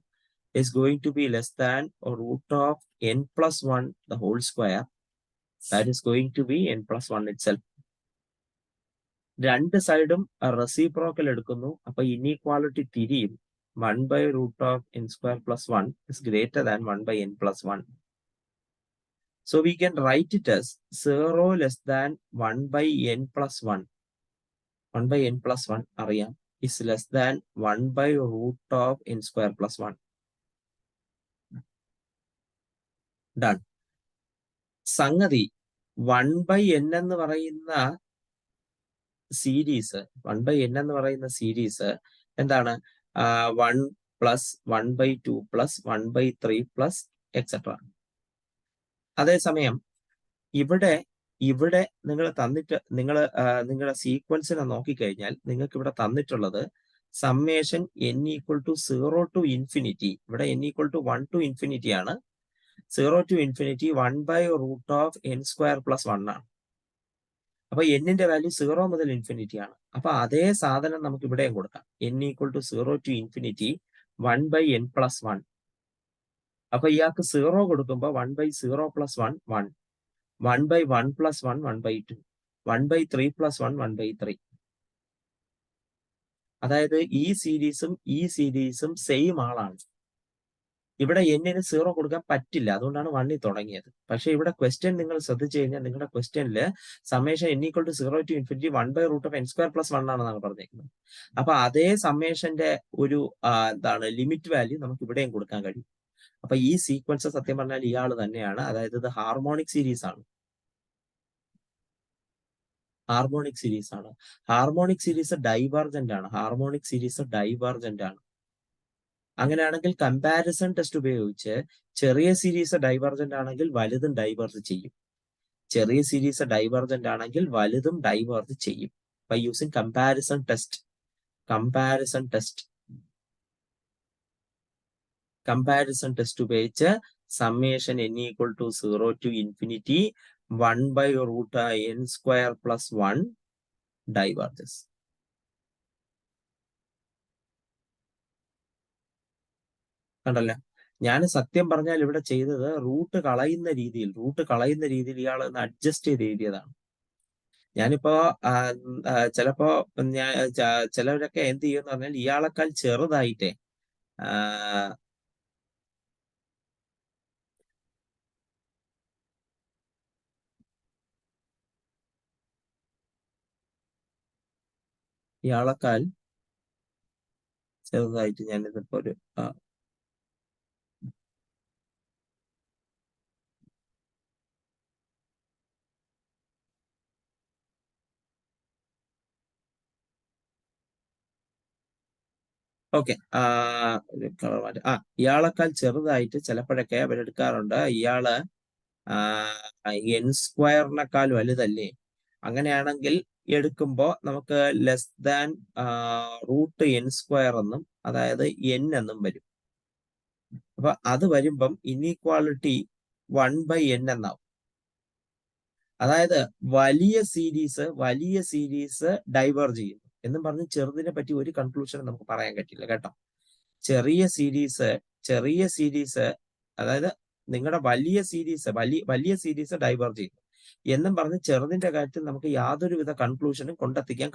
is going to be less than root of n+1 the whole square. That is going to be n+1 itself. രണ്ട് സൈഡും reciprocal എടുക്കുന്നു. അപ്പൊ ഇനീക്വാളിറ്റി തിരിയും. 1 by root of n square plus 1 is greater than 1 by n plus 1. So we can write it as 0 less than 1 by n plus 1. 1 by n plus 1 അറിയാം is less than 1 by root of n square plus 1. Done. സംഗതി 1 by n എന്ന് പറയുന്ന series എന്താണ്? 1 plus 1 by 2 plus 1 by 3 plus etc. അതേസമയം ഇവിടെ നിങ്ങൾ നിങ്ങളുടെ സീക്വൻസിനെ നോക്കിക്കഴിഞ്ഞാൽ നിങ്ങൾക്ക് ഇവിടെ തന്നിട്ടുള്ളത് summation n equal to 0 to infinity. ഇവിടെ n equal to 1 to infinity ആണ്. 0 to infinity 1 by root of n square plus 1 ആണ്. അപ്പൊ n-ന്റെ വാല്യൂ 0 മുതൽ ഇൻഫിനിറ്റി ആണ്. അപ്പൊ അതേ സാധനം നമുക്ക് ഇവിടെയും കൊടുക്കാം. n equal to 0 to infinity 1 by n plus 1. അപ്പൊ ഇയാൾക്ക് 0 കൊടുക്കുമ്പോൾ 1 by 0 plus 1 1. 1 by 1 plus 1 1 by 2. 1 by 3 plus 1 1 by 3. അതായത് ഈ സീരീസും സെയിം ആളാണ്. ഇവിടെ n-ന് 0 കൊടുക്കാൻ പറ്റില്ല, അതുകൊണ്ടാണ് 1 തുടങ്ങിയത്. പക്ഷെ ഇവിടെ ക്വസ്റ്റ്യൻ നിങ്ങൾ ശ്രദ്ധിച്ചു കഴിഞ്ഞാൽ നിങ്ങളുടെ ക്വസ്റ്റ്യനില് summation n equal to 0 to infinity 1 by root of n square plus 1 ആണെന്നാണ് പറഞ്ഞേക്കുന്നത്. അപ്പൊ അതേ സമ്മേഷന്റെ ഒരു ലിമിറ്റ് വാല്യൂ നമുക്ക് ഇവിടെയും കൊടുക്കാൻ കഴിയും. അപ്പൊ ഈ സീക്വൻസ് സത്യം പറഞ്ഞാൽ ഇയാൾ തന്നെയാണ്. അതായത് ഇത് ഹാർമോണിക് സീരീസ് ആണ്. ഹാർമോണിക് സീരീസ് ഡൈവർജന്റ് ആണ്. അങ്ങനെയാണെങ്കിൽ കമ്പാരിസൺ ടെസ്റ്റ് ഉപയോഗിച്ച് ചെറിയ സീരീസ് ഡൈവർജന്റ് ആണെങ്കിൽ വലുതും ഡൈവേർജ് ചെയ്യും. ബൈ യൂസിങ് കമ്പാരിസൺ ടെസ്റ്റ് ഉപയോഗിച്ച് summation n equal to 0 to infinity 1 by root n square plus 1 diverges. കണ്ടല്ലേ, ഞാൻ സത്യം പറഞ്ഞാൽ ഇവിടെ ചെയ്തത് റൂട്ട് കളയുന്ന രീതിയിൽ ഇയാൾ ഒന്ന് അഡ്ജസ്റ്റ് ചെയ്ത് എഴുതിയതാണ്. ഞാനിപ്പോ ചിലപ്പോ ഞാൻ ചിലവരൊക്കെ എന്ത് ചെയ്യുമെന്ന് പറഞ്ഞാൽ ഇയാളെക്കാൾ ചെറുതായിട്ടേ ഇയാളെക്കാൾ ചെറുതായിട്ട് ഞാനിതിപ്പോ ഒരു ഓക്കെ കളർ മാറ്റം ഇയാളെക്കാൾ ചെറുതായിട്ട് ചിലപ്പോഴൊക്കെ അവരെടുക്കാറുണ്ട്. ഇയാള് എൻ സ്ക്വയറിനേക്കാൾ വലുതല്ലേ, അങ്ങനെയാണെങ്കിൽ എടുക്കുമ്പോൾ നമുക്ക് less than root n square എന്നും അതായത് എൻ എന്നും വരും. അപ്പൊ അത് വരുമ്പം ഇനീക്വാളിറ്റി 1/n എന്നാവും. അതായത് വലിയ സീരീസ് ഡൈവേർജ് ചെയ്യുന്നു എന്നും പറഞ്ഞ് ചെറുതിനെ പറ്റി ഒരു കൺക്ലൂഷനും നമുക്ക് പറയാൻ പറ്റില്ല കേട്ടോ. ചെറിയ സീരീസ് അതായത് നിങ്ങളുടെ വലിയ സീരീസ് ഡൈവേർജ് ചെയ്യുന്നു എന്നും പറഞ്ഞ് ചെറുതിന്റെ കാര്യത്തിൽ നമുക്ക് യാതൊരുവിധ കൺക്ലൂഷനും കൊണ്ടെത്തിക്കാൻ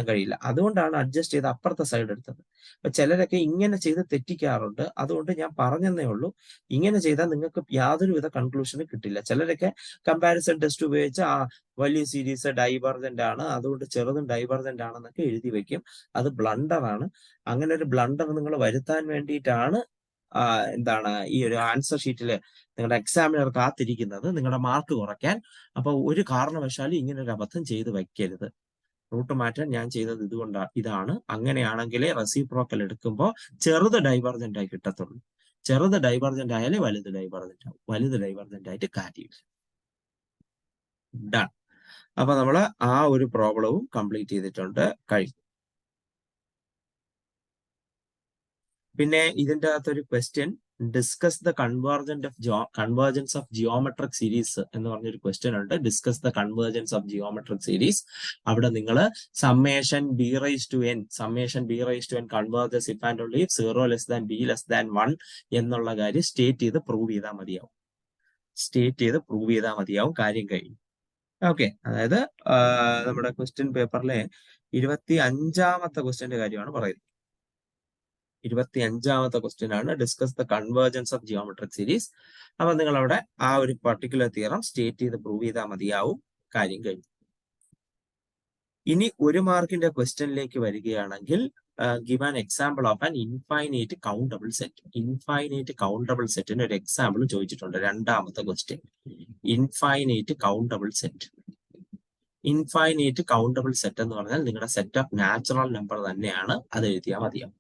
കഴിയില്ല. അതുകൊണ്ടാണ് അഡ്ജസ്റ്റ് ചെയ്ത് അപ്പുറത്തെ സൈഡ് എടുത്തത്. അപ്പൊ ചിലരൊക്കെ ഇങ്ങനെ ചെയ്ത് തെറ്റിക്കാറുണ്ട്. അതുകൊണ്ട് ഞാൻ പറഞ്ഞതേ ഉള്ളൂ, ഇങ്ങനെ ചെയ്താൽ നിങ്ങൾക്ക് യാതൊരുവിധ കൺക്ലൂഷനും കിട്ടില്ല. ചിലരൊക്കെ കമ്പാരിസൺ ടെസ്റ്റ് ഉപയോഗിച്ച് വലിയ സീരീസ് ഡൈവർജന്റ് ആണ്, അതുകൊണ്ട് ചെറുതും ഡൈവർജന്റ് ആണെന്നൊക്കെ എഴുതി വെക്കും. അത് ബ്ലണ്ടറാണ്. അങ്ങനെ ഒരു ബ്ലണ്ടർ നിങ്ങൾ വരുത്താൻ വേണ്ടിയിട്ടാണ് എന്താണ് ഈ ഒരു ആൻസർ ഷീറ്റിൽ നിങ്ങളുടെ എക്സാമിനർ കാത്തിരിക്കുന്നത്, നിങ്ങളുടെ മാർക്ക് കുറയ്ക്കാൻ. അപ്പൊ ഒരു കാരണവശാലും ഇങ്ങനെ ഒരു അബദ്ധം ചെയ്ത് വയ്ക്കരുത്. റൂട്ട് മാറ്റാൻ ഞാൻ ചെയ്തത് ഇതാണ്. അങ്ങനെയാണെങ്കിലേ റെസിപ്രോക്കൽ എടുക്കുമ്പോൾ ചെറുത് ഡൈവർജന്റ് ആയി കിട്ടത്തുള്ളൂ. ചെറുത് ഡൈവർജന്റ് ആയാലേ വലുത് ഡൈവർജന്റ് ആവും. വലുത് ഡൈവർജന്റ് ആയിട്ട് കാര്യമില്ല. ഡൺ. അപ്പൊ നമ്മൾ ആ ഒരു പ്രോബ്ലവും കംപ്ലീറ്റ് ചെയ്തിട്ടുണ്ട്, കഴിഞ്ഞു. പിന്നെ ഇതിന്റെ അകത്തൊരു question, discuss the convergence of geometric series എന്ന് പറഞ്ഞൊരു ക്വസ്റ്റ്യൻ ഉണ്ട്. Discuss the convergence of geometric series. അവിടെ നിങ്ങൾ summation b raise to n converges if and only if 0 less than b less than 1 എന്നുള്ള കാര്യം സ്റ്റേറ്റ് ചെയ്ത് പ്രൂവ് ചെയ്താൽ മതിയാവും. കാര്യം കഴിഞ്ഞു. ഓക്കെ, അതായത് നമ്മുടെ ക്വസ്റ്റ്യൻ പേപ്പറിലെ 25ാമത്തെ ക്വസ്റ്റ്യന്റെ കാര്യമാണ് പറയുന്നത്. 25ാമത്തെ ക്വസ്റ്റ്യൻ ആണ് discuss the convergence of geometric series. അപ്പൊ നിങ്ങൾ അവിടെ ആ ഒരു പർട്ടിക്കുലർ തിയറം സ്റ്റേറ്റ് ചെയ്ത് പ്രൂവ് ചെയ്താൽ മതിയാവും, കാര്യം കഴിഞ്ഞു. ഇനി 1 മാർക്കിന്റെ ക്വസ്റ്റ്യനിലേക്ക് വരികയാണെങ്കിൽ, give an example of an infinite countable സെറ്റിന് ഒരു എക്സാമ്പിൾ ചോദിച്ചിട്ടുണ്ട്. 2ാമത്തെ ക്വസ്റ്റ്യൻ, ഇൻഫൈനൈറ്റ് കൗണ്ടബിൾ സെറ്റ് എന്ന് പറഞ്ഞാൽ നിങ്ങളുടെ സെറ്റ് ഓഫ് നാച്ചുറൽ നമ്പർ തന്നെയാണ്, അത് എഴുതിയാൽ മതിയാവും.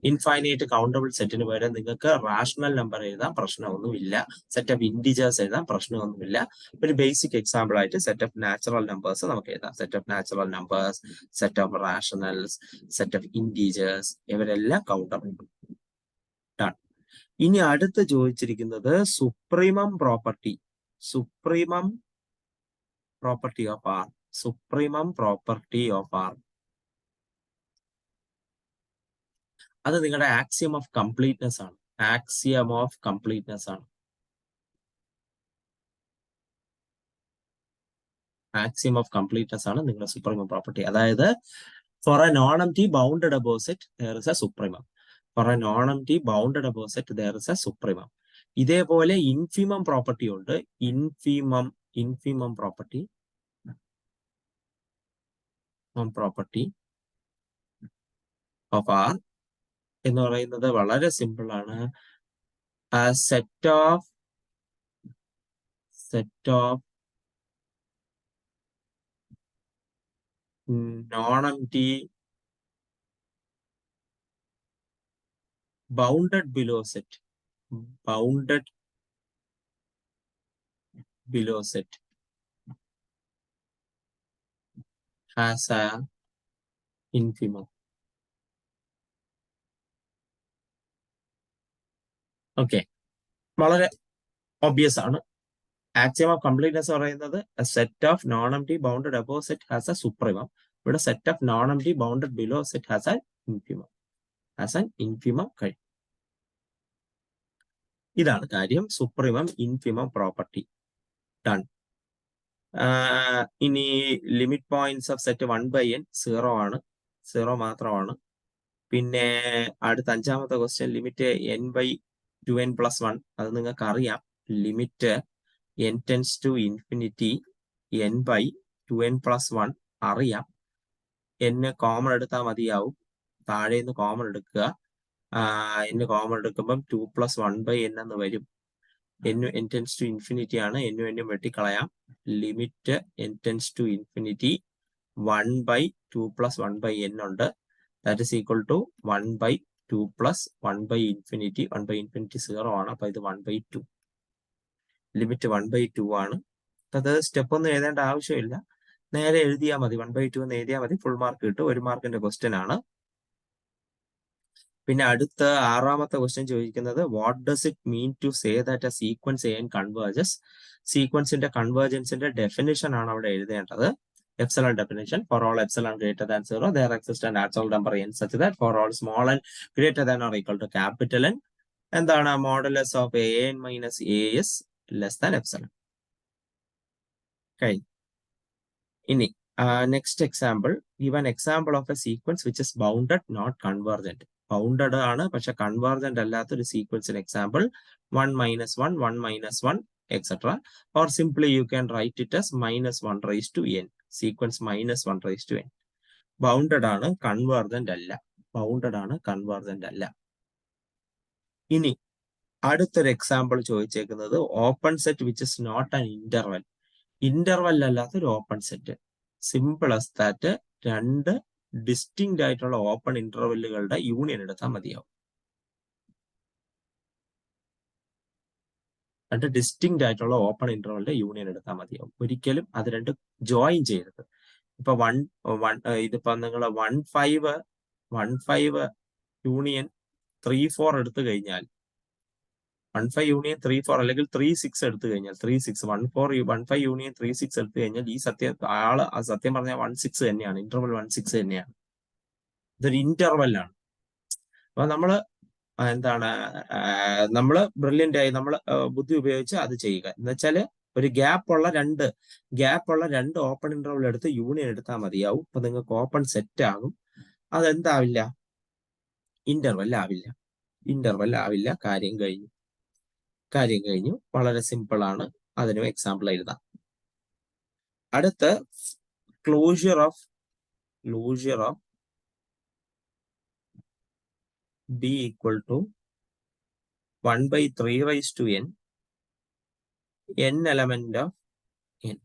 ഇൻഫൈനൈറ്റ് കൗണ്ടബിൾ സെറ്റിന് പകരം നിങ്ങൾക്ക് റാഷണൽ നമ്പർ എഴുതാം, പ്രശ്നമൊന്നുമില്ല. സെറ്റ് ഓഫ് ഇൻഡിജേഴ്സ് എഴുതാം, പ്രശ്നമൊന്നുമില്ല. ഒരു ബേസിക് എക്സാമ്പിൾ ആയിട്ട് സെറ്റ് ഓഫ് നാച്ചുറൽ നമ്പേഴ്സ് നമുക്ക് എഴുതാം. Set of natural numbers, set of rationals, set of integers, ഇവരെല്ലാം കൗണ്ടബിൾ. ഇനി അടുത്ത് ചോദിച്ചിരിക്കുന്നത് സുപ്രീമം പ്രോപ്പർട്ടി ഓഫ് ആർ. അത് നിങ്ങളുടെ ആക്സിയം ഓഫ് കംപ്ലീറ്റ്നെസ് ആണ്. നിങ്ങളുടെ സുപ്രീമം പ്രോപ്പർട്ടി. അതായത് for a non empty bounded above set there is a supremum. ഇതേപോലെ ഇൻഫിമം പ്രോപ്പർട്ടി ഉണ്ട്. ഇൻഫിമം പ്രോപ്പർട്ടി ഓഫ് ആർ എന്ന് പറയുന്നത് വളരെ സിമ്പിൾ ആണ്. Set of non empty bounded below set has a infimum. Okay, വളരെ obvious ആണ്. Axiom of completeness പറയുന്നത് set of non empty bounded above set has a supremum. ഇവിടെ set of non empty bounded below set has an infimum. കഴിയും. ഇതാണ് കാര്യം, supremum infimum property. Done. ഇനി limit points of set 1/n 0 ആണ്, 0 മാത്രമാണ്. പിന്നെ അടുത്ത 5ാമത്തെ ക്വസ്റ്റ്യൻ ലിമിറ്റ് n/2n+1. അത് നിങ്ങൾക്ക് അറിയാം. Limit n tends to infinity n/2n+1 അറിയാം. n കോമൺ എടുത്താൽ മതിയാവും. താഴെ നിന്ന് കോമൺ എടുക്കുക. n കോമൺ എടുക്കുമ്പം 2+1/n എന്ന് വരും. n ടെൻസ് ടു ഇൻഫിനിറ്റി ആണ്. n വെട്ടിക്കളയാം. Limit n tends to infinity 1/2+1/n ഉണ്ട്. That is equal to 1/2 + 1/∞. 1/∞ 0 ആണ്. അപ്പൊ ഇത് 1/2. ലിമിറ്റ് 1/2 ആണ്. അത് സ്റ്റെപ്പ് ഒന്നും എഴുതേണ്ട ആവശ്യമില്ല, നേരെ എഴുതിയാൽ മതി. 1/2 എന്ന് എഴുതിയാൽ മതി. ഫുൾ മാർക്ക് കിട്ടും. 1 മാർക്കിന്റെ ക്വസ്റ്റ്യൻ ആണ്. പിന്നെ അടുത്ത 6ാമത്തെ ക്വസ്റ്റ്യൻ ചോദിക്കുന്നത് what does it mean to say that a sequence n converges. സീക്വൻസിന്റെ കൺവേർജൻസിന്റെ ഡെഫിനിഷൻ ആണ് അവിടെ എഴുതേണ്ടത്. Epsilon definition: for all epsilon greater than 0, there exists an absolute number n such that for all small n greater than or equal to capital N, എന്താണ് modulus of an minus as less than epsilon. കഴിഞ്ഞു. ഇനി next example. Give an example of a sequence which is bounded not convergent. Bounded ആണ് പക്ഷെ convergent അല്ലാത്തൊരു സീക്വൻസിന് example 1 - 1 1 - 1 etc. or simply you can write it as -1/n. സീക്വൻസ് -1/n. Bounded ആണ്, convergent അല്ല. Bounded ആണ്, കൺവേർജന്റ് അല്ല. ഇനി അടുത്തൊരു എക്സാമ്പിൾ ചോദിച്ചേക്കുന്നത് open set which is not an interval. Interval അല്ലാത്തൊരു open set. Simple as that. 2 distinct ആയിട്ടുള്ള ഓപ്പൺ ഇന്റർവെല്ലുകളുടെ യൂണിയൻ എടുത്താൽ മതിയാവും. 2 ഡിസ്റ്റിങ്ക്റ്റ് ആയിട്ടുള്ള ഓപ്പൺ ഇന്റർവെല്ലിന്റെ യൂണിയൻ എടുത്താൽ മതിയാവും. ഒരിക്കലും അത് 2 ജോയിൻ ചെയ്യരുത്. ഇപ്പൊ ഇതിപ്പോ നിങ്ങൾ 1 5 യൂണിയൻ 3 4 എടുത്തു കഴിഞ്ഞാൽ 1 5 യൂണിയൻ 3 4 അല്ലെങ്കിൽ 3 6 എടുത്തു കഴിഞ്ഞാൽ 3 6 1 4 1 5 യൂണിയൻ 3 6 എടുത്തു കഴിഞ്ഞാൽ ഈ സത്യം പറഞ്ഞാൽ 1 6 തന്നെയാണ്. ഇന്റർവെൽ 1 6 തന്നെയാണ്. ഇതൊരു ഇന്റർവെല്ലാണ്. അപ്പൊ നമ്മള് നമ്മള് ബ്രില്യന്റ് ആയി നമ്മള് ബുദ്ധി ഉപയോഗിച്ച് അത് ചെയ്യുക. എന്ന് വെച്ചാല് ഒരു ഗ്യാപ്പ് ഉള്ള രണ്ട് ഓപ്പൺ ഇന്റർവെൽ എടുത്ത് യൂണിയൻ എടുത്താൽ മതിയാവും. അപ്പൊ നിങ്ങൾക്ക് ഓപ്പൺ സെറ്റ് ആകും. അതെന്താവില്ല? ഇന്റർവെൽ ആവില്ല. കാര്യം കഴിഞ്ഞു. വളരെ സിമ്പിൾ ആണ്. അതിനും എക്സാമ്പിൾ എഴുതാം. അടുത്ത് closure of b equal to 1/3n n element of n.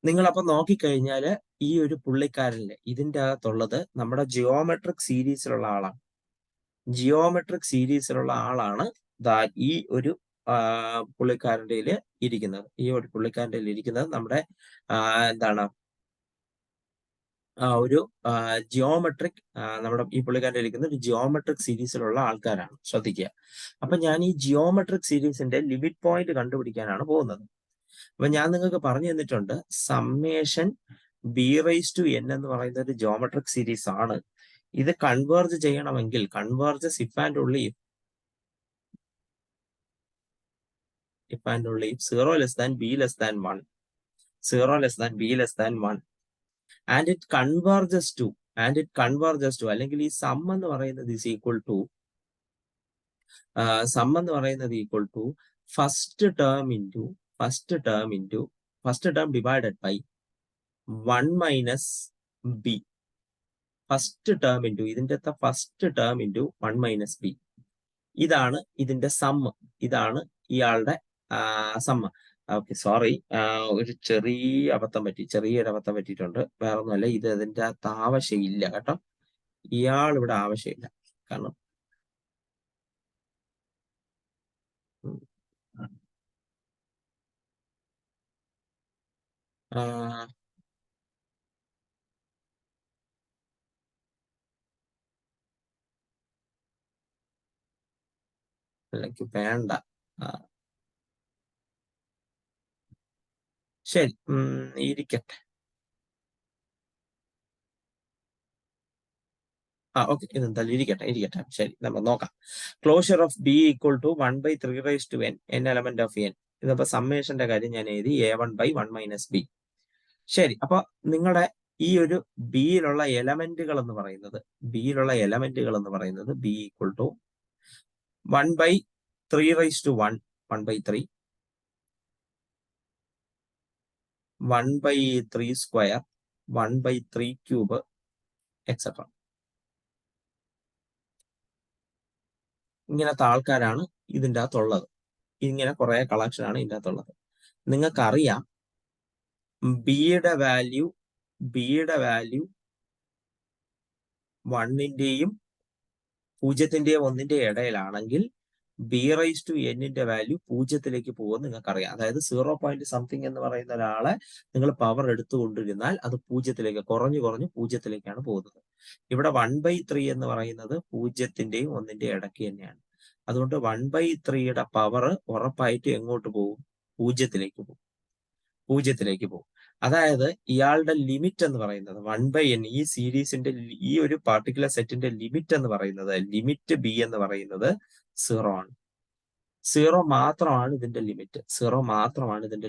നിങ്ങളപ്പോ നോക്കിക്കഴിഞ്ഞാല് ഈ ഒരു പുള്ളിക്കാരനില് ഇതിന്റെ അകത്തുള്ളത് നമ്മുടെ ജിയോമെട്രിക് സീരീസിലുള്ള ആളാണ്. ഈ ഒരു പുള്ളിക്കാരൻ്റെ ഇരിക്കുന്നത്. നമ്മുടെ ഒരു ജിയോമെട്രിക് നമ്മുടെ ഈ പുള്ളിക്കാരൻ്റെ ഇരിക്കുന്ന ഒരു ജിയോമെട്രിക് സീരീസിലുള്ള ആൾക്കാരാണ്. ശ്രദ്ധിക്കുക. അപ്പൊ ഞാൻ ഈ ജിയോമെട്രിക് സീരീസിന്റെ ലിമിറ്റ് പോയിന്റ് കണ്ടുപിടിക്കാനാണ് പോകുന്നത്. അപ്പൊ ഞാൻ നിങ്ങൾക്ക് പറഞ്ഞു തന്നിട്ടുണ്ട് സമ്മേഷൻ b/n എന്ന് പറയുന്ന ഒരു ജിയോമെട്രിക് സീരീസ് ആണ്. ഇത് കൺവേർജ് ചെയ്യണമെങ്കിൽ converges if and only if 0 less than b less than 1 and it converges to അല്ലെങ്കിൽ ഈ സം എന്ന് പറയുന്നത് equal to first term divided by 1 minus B. ഇതിന്റെ first term into 1 minus B. ഇതാണ് ഇതിന്റെ സമ്മ്. ഇതാണ് ഇയാളുടെ സമ്മ്. ഓക്കെ, സോറി, ഒരു ചെറിയൊരു അബദ്ധം പറ്റിയിട്ടുണ്ട്. വേറെ ഒന്നുമല്ല, ഇത് അതിന്റെ ആവശ്യമില്ല കേട്ടോ. ഇയാൾ ഇവിടെ ആവശ്യമില്ല. കാരണം എനിക്ക് വേണ്ട. ശരി, ഇരിക്കട്ടെ. ഓക്കെ, ഇതെന്തായാലും ഇരിക്കട്ടെ. ശരി, നമ്മൾ നോക്കാം. Closure of b equal to 1/3n n element of n. ഇതിപ്പോ സമ്മേഷന്റെ കാര്യം ഞാൻ എഴുതി A1/1 - B. ശരി, അപ്പൊ നിങ്ങളുടെ ഈ ഒരു ബിയിലുള്ള എലമെന്റുകൾ എന്ന് പറയുന്നത് b equal to 1/3 1/3 1/3 square 1/3 cube etcetera. ഇങ്ങനത്തെ ആൾക്കാരാണ് ഇതിൻ്റെ അകത്തുള്ളത്. ഇങ്ങനെ കുറെ കളക്ഷൻ ആണ് ഇതിൻ്റെ അകത്തുള്ളത്. നിങ്ങൾക്കറിയാം ബിയുടെ വാല്യൂ 1ന്റെയും 0ന്റെയും 1ന്റെയും ഇടയിലാണെങ്കിൽ B/N വാല്യൂ 0ത്തിലേക്ക് പോകുമെന്ന് നിങ്ങൾക്കറിയാം. അതായത് 0 സംതിങ് എന്ന് പറയുന്ന ഒരാളെ നിങ്ങൾ പവർ എടുത്തുകൊണ്ടിരുന്നാൽ അത് 0ത്തിലേക്ക് കുറഞ്ഞു 0ത്തിലേക്കാണ് പോകുന്നത്. ഇവിടെ 1/3 എന്ന് പറയുന്നത് 0ന്റെയും 1ന്റെയും ഇടയ്ക്ക് തന്നെയാണ്. അതുകൊണ്ട് 1/3യുടെ പവർ ഉറപ്പായിട്ട് എങ്ങോട്ട് പോകും? 0ത്തിലേക്ക് പോകും. അതായത് ഇയാളുടെ ലിമിറ്റ് എന്ന് പറയുന്നത് 1/n, ഈ സീരീസിന്റെ ഈ ഒരു പാർട്ടിക്കുലർ സെറ്റിന്റെ ലിമിറ്റ് എന്ന് പറയുന്നത്, ലിമിറ്റ് ബി എന്ന് പറയുന്നത് 0 ആണ്. 0 മാത്രമാണ് ഇതിന്റെ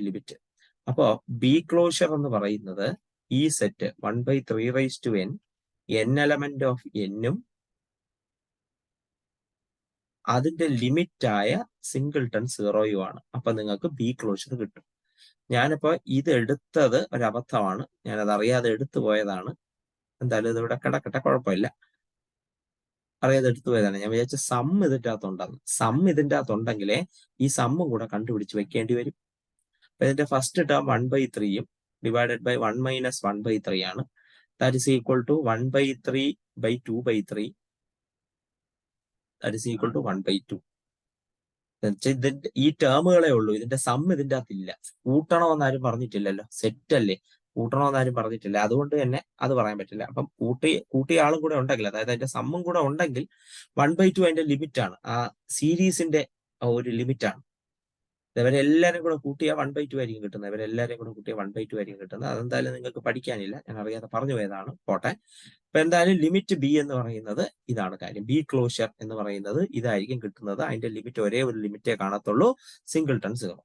ലിമിറ്റ്. അപ്പോ ബി ക്ലോഷർ എന്ന് പറയുന്നത് ഈ സെറ്റ് 1/3n എലമെന്റ് ഓഫ് എന്നും അതിന്റെ ലിമിറ്റായ സിംഗിൾട്ടൺ 0യുമാണ്. അപ്പൊ നിങ്ങൾക്ക് ബി ക്ലോഷർ കിട്ടും. ഞാനിപ്പോ ഇത് എടുത്തത് ഒരു അബദ്ധമാണ്, ഞാനത് അറിയാതെ എടുത്തു പോയതാണ്. എന്തായാലും ഇതിവിടെ കിടക്കട്ടെ, കുഴപ്പമില്ല. അറിയാതെ എടുത്തു പോയതാണ്. ഞാൻ വിചാരിച്ച സം ഇതിൻ്റെ അകത്തുണ്ടെന്ന്. സം ഇതിൻ്റെ അകത്തുണ്ടെങ്കിലേ ഈ സമ്മും കൂടെ കണ്ടുപിടിച്ച് വെക്കേണ്ടി വരും. അപ്പൊ ഇതിന്റെ ഫസ്റ്റ് ടേം 1/3 ഡിവൈഡഡ് ബൈ 1 - 1/3 ആണ്. That is equal to 1/3/2/3. That is equal to 1/2. ഇതിന്റെ ഈ ടേമുകളെ ഉള്ളൂ, ഇതിന്റെ സം ഇതിന്റെ അകത്തില്ല. കൂട്ടണമെന്ന് ആരും പറഞ്ഞിട്ടില്ലല്ലോ, സെറ്റ് അല്ലേ, കൂട്ടണമെന്ന് ആരും പറഞ്ഞിട്ടില്ല. അതുകൊണ്ട് തന്നെ അത് പറയാൻ പറ്റില്ല. അപ്പം കൂട്ടിയ ആളും കൂടെ ഉണ്ടെങ്കിൽ, അതായത് അതിന്റെ സമ്മും കൂടെ ഉണ്ടെങ്കിൽ 1/2 അതിന്റെ ലിമിറ്റാണ്, ആ സീരീസിന്റെ ഒരു ലിമിറ്റാണ്. ഇവരെല്ലാരും കൂടെ കൂട്ടിയ 1/2 ആയിരിക്കും കിട്ടുന്നത്. അതെന്തായാലും നിങ്ങൾക്ക് പഠിക്കാനില്ല, ഞാൻ അറിയാതെ പറഞ്ഞു പോയതാണ്, പോട്ടെ. അപ്പൊ എന്തായാലും ലിമിറ്റ് ബി എന്ന് പറയുന്നത് ഇതാണ് കാര്യം. ബി ക്ലോഷർ എന്ന് പറയുന്നത് ഇതായിരിക്കും കിട്ടുന്നത്. അതിന്റെ ലിമിറ്റ് ഒരേ ഒരു ലിമിറ്റേ കാണത്തുള്ളൂ, സിംഗിൾട്ടൺ 0.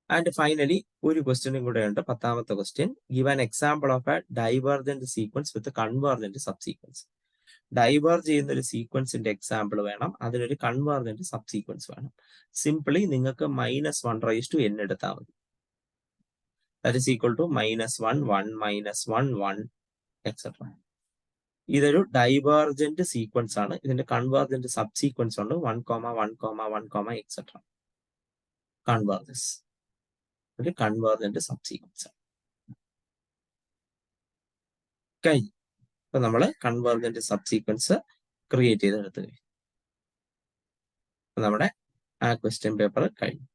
ആൻഡ് ഫൈനലി ഒരു ക്വസ്റ്റ്യനും കൂടെ ഉണ്ട്, 10ാമത്തെ question. Give an example of a divergent sequence with convergent subsequence. Diverge ചെയ്യുന്ന ഒരു സീക്വൻസിന്റെ എക്സാമ്പിൾ വേണം, അതിനൊരു കൺവേർജന്റ് സബ് സീക്വൻസ് വേണം. സിംപ്ലി നിങ്ങൾക്ക് -1/n എടുത്താൽ മതി. That is equal to -1 1 -1 1 etcetera. ഇതൊരു ഡൈവേർജന്റ് സീക്വൻസ് ആണ്. ഇതിന്റെ കൺവേർജന്റ് സബ് സീക്വൻസ് ഉണ്ട്, 1 1 1 എക്സെട്ര. കൺവേർജൻസ് ഒരു കൺവേർജന്റ് സബ് സീക്വൻസ് ആണ്. കഴിഞ്ഞു. അപ്പൊ നമ്മള് കൺവേർജന്റ് സബ് സീക്വൻസ് ക്രിയേറ്റ് ചെയ്തെടുത്ത് കഴിഞ്ഞു. നമ്മുടെ ആ ക്വസ്റ്റ്യൻ പേപ്പർ കഴിഞ്ഞു.